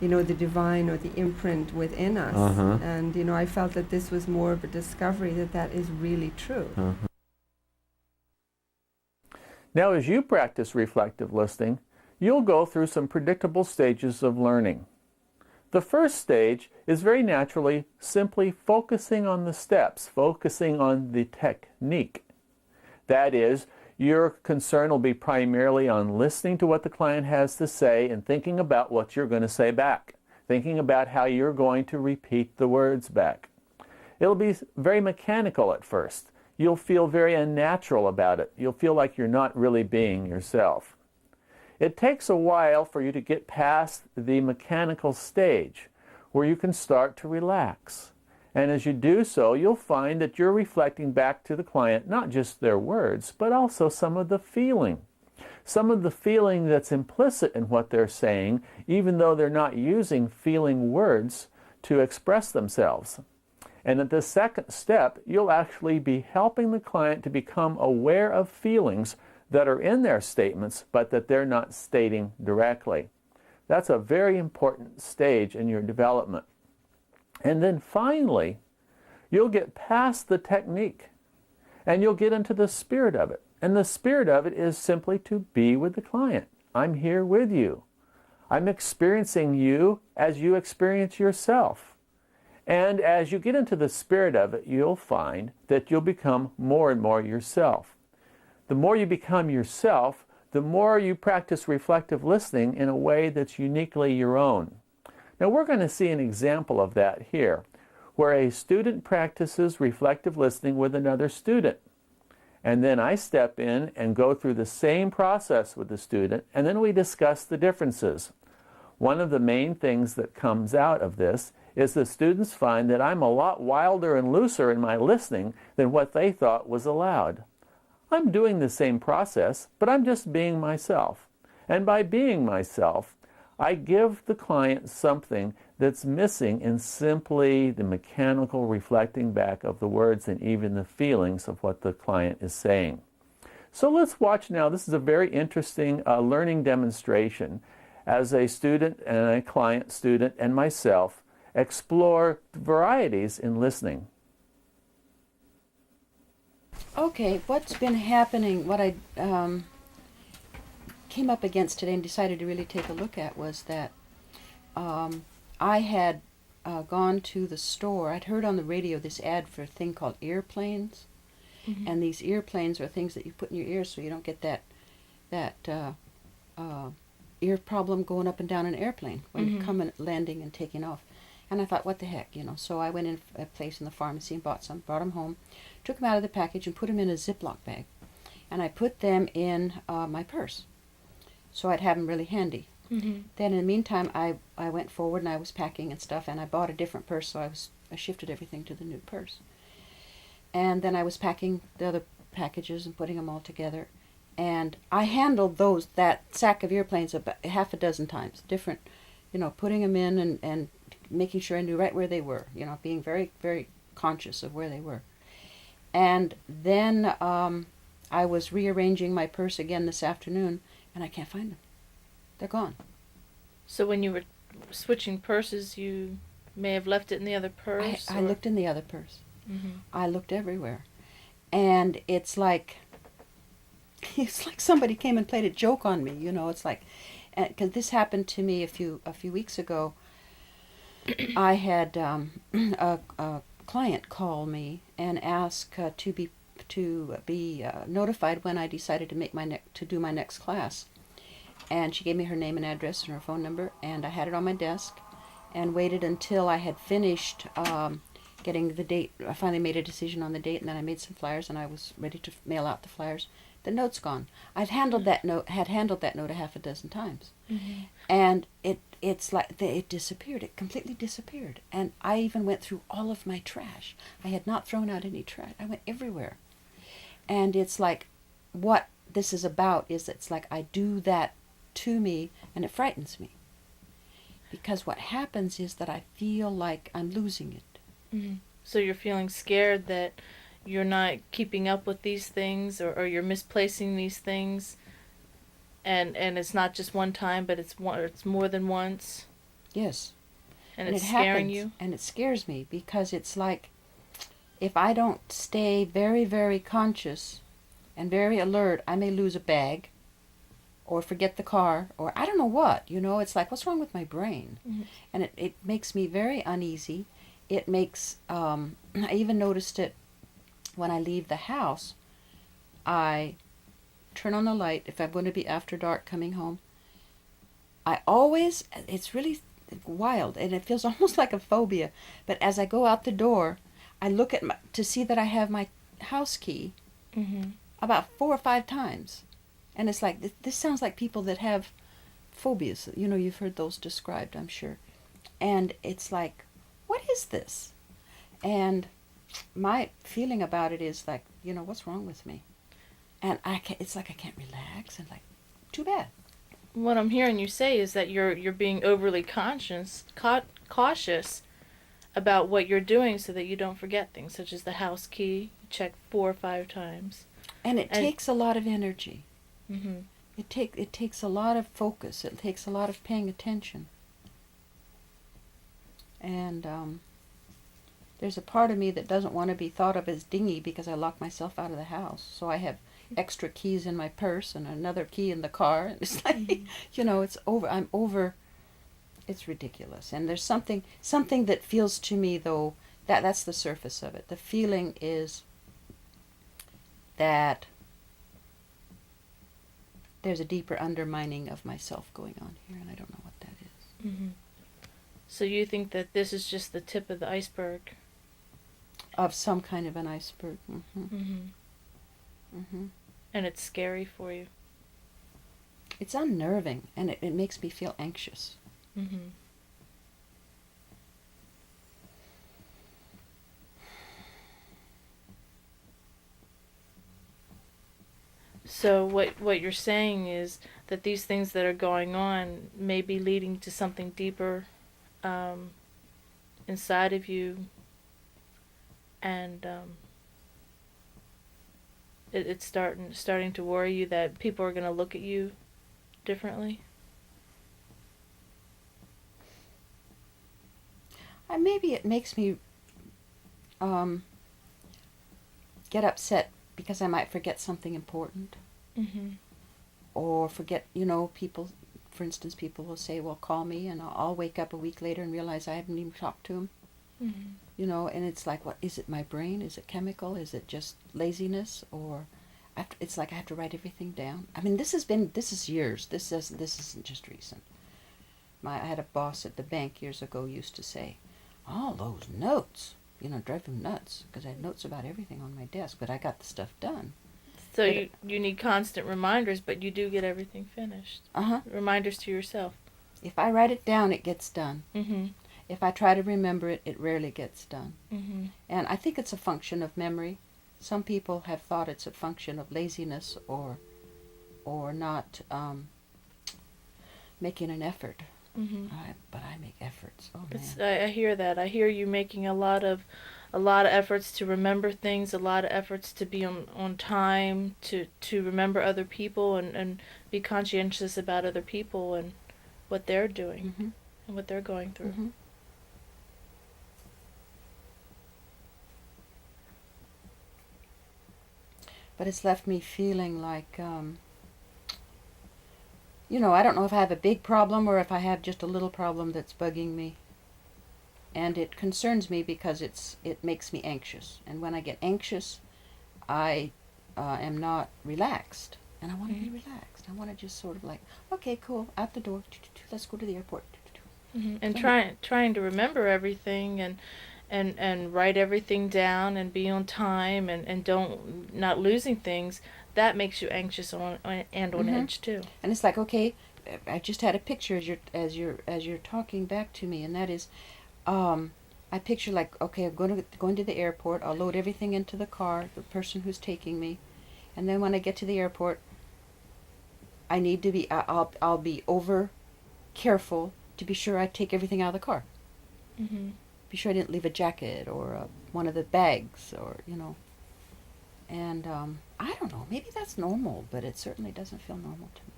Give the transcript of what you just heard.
the divine or the imprint within us. Uh-huh. And, I felt that this was more of a discovery that is really true. Uh-huh. Now, as you practice reflective listening, you'll go through some predictable stages of learning. The first stage is very naturally simply focusing on the steps, focusing on the technique. That is, your concern will be primarily on listening to what the client has to say and thinking about what you're going to say back, thinking about how you're going to repeat the words back. It'll be very mechanical at first. You'll feel very unnatural about it. You'll feel like you're not really being yourself. It takes a while for you to get past the mechanical stage where you can start to relax. And as you do so, you'll find that you're reflecting back to the client not just their words, but also some of the feeling. Some of the feeling that's implicit in what they're saying, even though they're not using feeling words to express themselves. And at the second step, you'll actually be helping the client to become aware of feelings that are in their statements, but that they're not stating directly. That's a very important stage in your development. And then finally, you'll get past the technique and you'll get into the spirit of it. And the spirit of it is simply to be with the client. I'm here with you. I'm experiencing you as you experience yourself. And as you get into the spirit of it, you'll find that you'll become more and more yourself. The more you become yourself, the more you practice reflective listening in a way that's uniquely your own. Now we're going to see an example of that here, where a student practices reflective listening with another student. And then I step in and go through the same process with the student, and then we discuss the differences. One of the main things that comes out of this is the students find that I'm a lot wilder and looser in my listening than what they thought was allowed. I'm doing the same process, but I'm just being myself. And by being myself, I give the client something that's missing in simply the mechanical reflecting back of the words and even the feelings of what the client is saying. So let's watch now. This is a very interesting learning demonstration as a student and a client student and myself explore varieties in listening. Okay, what's been happening, what I came up against today and decided to really take a look at was that I had gone to the store. I'd heard on the radio this ad for a thing called earplanes. Mm-hmm. And these earplanes are things that you put in your ears so you don't get that ear problem going up and down an airplane when you're coming, landing and taking off. And I thought, what the heck, So I went in a place in the pharmacy and bought some, brought them home, took them out of the package and put them in a Ziploc bag. And I put them in my purse, so I'd have them really handy. Mm-hmm. Then in the meantime, I went forward and I was packing and stuff, and I bought a different purse, so I shifted everything to the new purse. And then I was packing the other packages and putting them all together. And I handled that sack of earplanes about half a dozen times, different, putting them in and making sure I knew right where they were, being very, very conscious of where they were. And then I was rearranging my purse again this afternoon, and I can't find them. They're gone. So when you were switching purses, you may have left it in the other purse? I looked in the other purse. Mm-hmm. I looked everywhere. And it's like somebody came and played a joke on me, It's like, because this happened to me a few weeks ago. I had a client call me and ask to be notified when I decided to do my next class. And she gave me her name and address and her phone number, and I had it on my desk and waited until I had finished getting the date. I finally made a decision on the date, and then I made some flyers, and I was ready to mail out the flyers. The note's gone. Had handled that note a half a dozen times. Mm-hmm. And it's like it disappeared. It completely disappeared. And I even went through all of my trash. I had not thrown out any trash. I went everywhere. And it's like, what this is about is it's like I do that to me, and it frightens me. Because what happens is that I feel like I'm losing it. Mm-hmm. So you're feeling scared that you're not keeping up with these things, or you're misplacing these things, and it's not just one time, but it's more than once. Yes. And And it's it scaring happens, you? and it scares me because it's like if I don't stay very, very conscious and very alert, I may lose a bag or forget the car or I don't know what, it's like, what's wrong with my brain? Mm-hmm. And it makes me very uneasy. It makes, I even noticed it when I leave the house. I turn on the light if I'm going to be after dark coming home. I always, it's really wild and it feels almost like a phobia, but as I go out the door, I look at to see that I have my house key Mm-hmm. about 4 or 5 times. And it's like, this sounds like people that have phobias. You've heard those described, I'm sure. And it's like, what is this? And my feeling about it is like, what's wrong with me? And it's like I can't relax and like, too bad. What I'm hearing you say is that you're being overly cautious about what you're doing so that you don't forget things, such as the house key. You check 4 or 5 times. And it takes a lot of energy. Mm-hmm. It takes a lot of focus. It takes a lot of paying attention. And there's a part of me that doesn't want to be thought of as dingy because I lock myself out of the house. So I have extra keys in my purse and another key in the car. And it's like, it's over. I'm over. It's ridiculous. And there's something that feels to me, though, that's the surface of it. The feeling is that there's a deeper undermining of myself going on here, and I don't know what that is. Mm-hmm. So you think that this is just the tip of the iceberg? Of some kind of an iceberg. Mm-hmm. Mm-hmm. Mm-hmm. And it's scary for you? It's unnerving, and it makes me feel anxious. Mm-hmm. So what you're saying is that these things that are going on may be leading to something deeper inside of you, and it's starting to worry you that people are going to look at you differently. Maybe it makes me get upset because I might forget something important. Mm-hmm. Or forget, people, for instance, people will say, well, call me, and I'll wake up a week later and realize I haven't even talked to them. Mm-hmm. And it's like, what, is it my brain? Is it chemical? Is it just laziness? Or it's like I have to write everything down. I mean, this is years. This isn't just recent. I had a boss at the bank years ago used to say, all those notes, drive him nuts, because I had notes about everything on my desk, but I got the stuff done. So you need constant reminders, but you do get everything finished. Uh-huh. Reminders to yourself. If I write it down, it gets done. Mm-hmm. If I try to remember it, it rarely gets done. Mm-hmm. And I think it's a function of memory. Some people have thought it's a function of laziness or not making an effort. Mm-hmm. But I make efforts. Oh man. I hear that. I hear you making a lot of efforts to remember things, a lot of efforts to be on time, to remember other people and be conscientious about other people and what they're doing Mm-hmm. and what they're going through. Mm-hmm. But it's left me feeling like, I don't know if I have a big problem or if I have just a little problem that's bugging me. And it concerns me because it makes me anxious. And when I get anxious, I am not relaxed. And I want to be relaxed. I want to just sort of like, okay, cool, out the door, let's go to the airport. Mm-hmm. And trying to remember everything and write everything down and be on time and not losing things, that makes you anxious and on Mm-hmm. edge too. And it's like, okay, I just had a picture as you're talking back to me, and that is, I picture like, okay, I'm going to the airport. I'll load everything into the car, the person who's taking me, and then when I get to the airport, I need to be I'll be over careful to be sure I take everything out of the car. Mm-hmm. Be sure I didn't leave a jacket or one of the bags or and I don't know, maybe that's normal, but it certainly doesn't feel normal to me.